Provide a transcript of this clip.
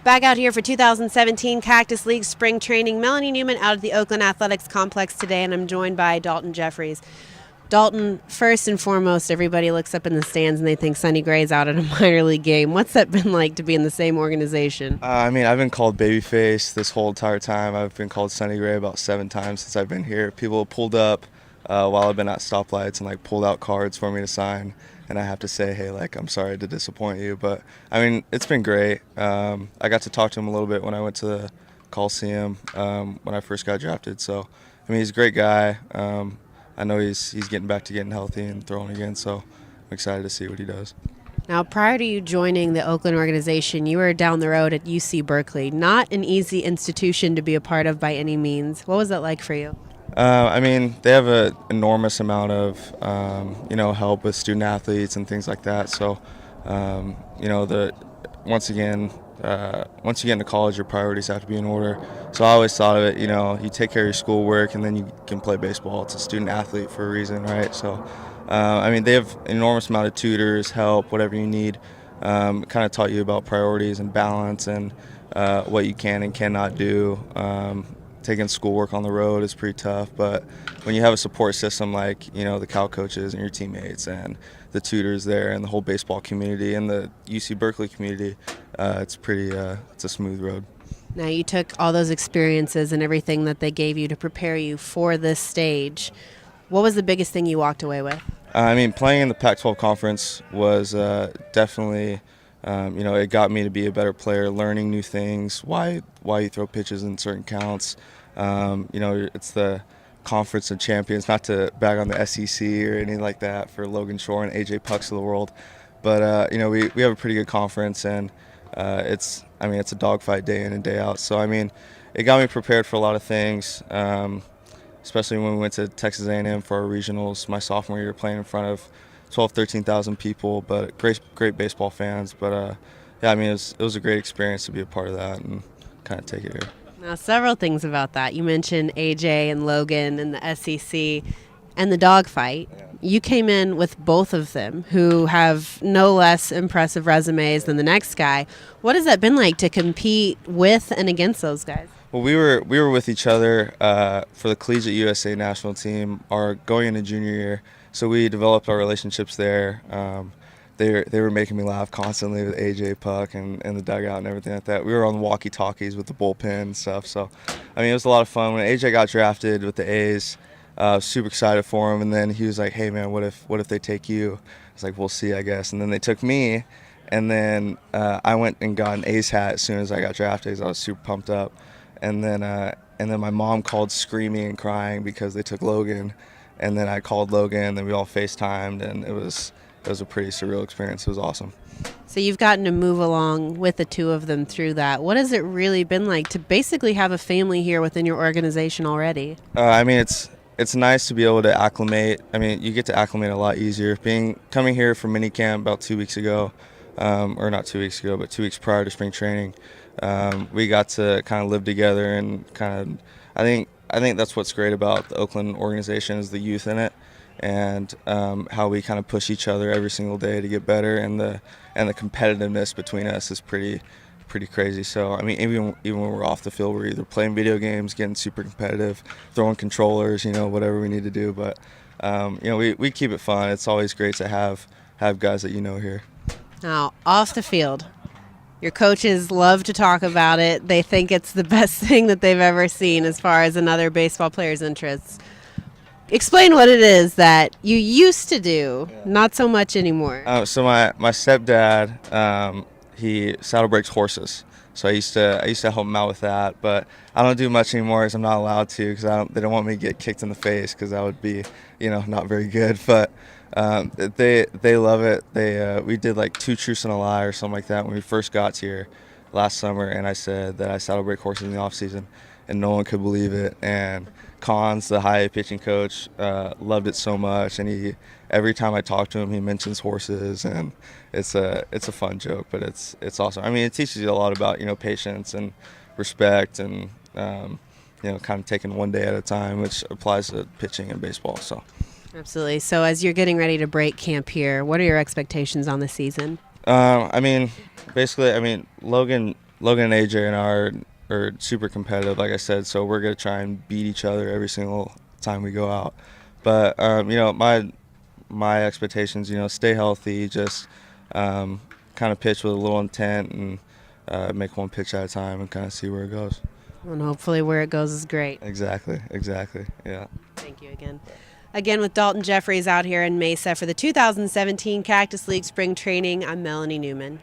Back out here for 2017 Cactus League Spring Training. Melanie Newman out of the Oakland Athletics Complex today, and I'm joined by Daulton Jeffries. Daulton, first and foremost, everybody looks up in the stands and they think Sonny Gray's out at a minor league game. What's that been like to be in the same organization? I've been called Babyface this whole entire time. I've been called Sonny Gray about 7 times since I've been here. People have pulled up while I've been at stoplights and pulled out cards for me to sign. And I have to say, hey, I'm sorry to disappoint you. But, it's been great. I got to talk to him a little bit when I went to the Coliseum when I first got drafted. So, he's a great guy. I know he's getting back to getting healthy and throwing again, so I'm excited to see what he does. Now, prior to you joining the Oakland organization, you were down the road at UC Berkeley. Not an easy institution to be a part of by any means. What was that like for you? They have an enormous amount of, help with student athletes and things like that. So, once you get into college, your priorities have to be in order. So I always thought of it, you take care of your schoolwork and then you can play baseball. It's a student athlete for a reason, right? So, they have an enormous amount of tutors, help, whatever you need. Kind of taught you about priorities and balance and what you can and cannot do. Taking schoolwork on the road is pretty tough, but when you have a support system like, the Cal coaches and your teammates and the tutors there and the whole baseball community and the UC Berkeley community, it's a smooth road. Now, you took all those experiences and everything that they gave you to prepare you for this stage. What was the biggest thing you walked away with? Playing in the Pac12 Conference was definitely, it got me to be a better player, learning new things, why you throw pitches in certain counts. It's the Conference of Champions, not to bag on the SEC or anything like that for Logan Shore and AJ Pucks of the world. But, we have a pretty good conference, and it's a dogfight day in and day out. So, it got me prepared for a lot of things, especially when we went to Texas A&M for our regionals my sophomore year, playing in front of 13,000 people, but great baseball fans. But, it was a great experience to be a part of that and kind of take it here. Now, several things about that. You mentioned AJ and Logan and the SEC and the dogfight. Yeah. You came in with both of them, who have no less impressive resumes than the next guy. What has that been like to compete with and against those guys? Well, we were with each other for the Collegiate USA national team, going into junior year. So we developed our relationships there. They were making me laugh constantly with AJ Puck and the dugout and everything like that. We were on the walkie-talkies with the bullpen and stuff. So, it was a lot of fun. When AJ got drafted with the A's, I was super excited for him. And then he was like, hey, man, what if they take you? I was like, we'll see, I guess. And then they took me. And then I went and got an A's hat as soon as I got drafted because I was super pumped up. And then my mom called screaming and crying because they took Logan. And then I called Logan, and then we all FaceTimed, and it was a pretty surreal experience. It was awesome. So you've gotten to move along with the two of them through that. What has it really been like to basically have a family here within your organization already? It's nice to be able to acclimate. You get to acclimate a lot easier. Coming here for minicamp about 2 weeks ago, or not 2 weeks ago, but 2 weeks prior to spring training, we got to kind of live together and I think that's what's great about the Oakland organization is the youth in it. And how we kind of push each other every single day to get better, and the competitiveness between us is pretty crazy. So even when we're off the field, we're either playing video games, getting super competitive, throwing controllers, whatever we need to do. But we keep it fun. It's always great to have guys that here. Now, off the field, your coaches love to talk about it. They think it's the best thing that they've ever seen as far as another baseball player's interests. Explain what it is that you used to do, not so much anymore. So my stepdad, he saddle breaks horses. So I used to help him out with that, but I don't do much anymore because I'm not allowed to because they don't want me to get kicked in the face because that would be, not very good. But they love it. We did 2 truths and a lie or something like that when we first got here last summer, and I said that I saddle break horses in the off season, and no one could believe it. And Cons, the high pitching coach, loved it so much, and every time I talk to him, he mentions horses, and it's a fun joke, but it's awesome. It teaches you a lot about patience and respect, and kind of taking one day at a time, which applies to pitching and baseball. So absolutely. So as you're getting ready to break camp here, what are your expectations on the season? Basically, Logan Logan and AJ and I are super competitive, like I said, so we're going to try and beat each other every single time we go out. But, my expectations, stay healthy, just kind of pitch with a little intent and make one pitch at a time and kind of see where it goes. And hopefully where it goes is great. Exactly, yeah. Thank you again. Again, with Daulton Jeffries out here in Mesa for the 2017 Cactus League Spring Training, I'm Melanie Newman.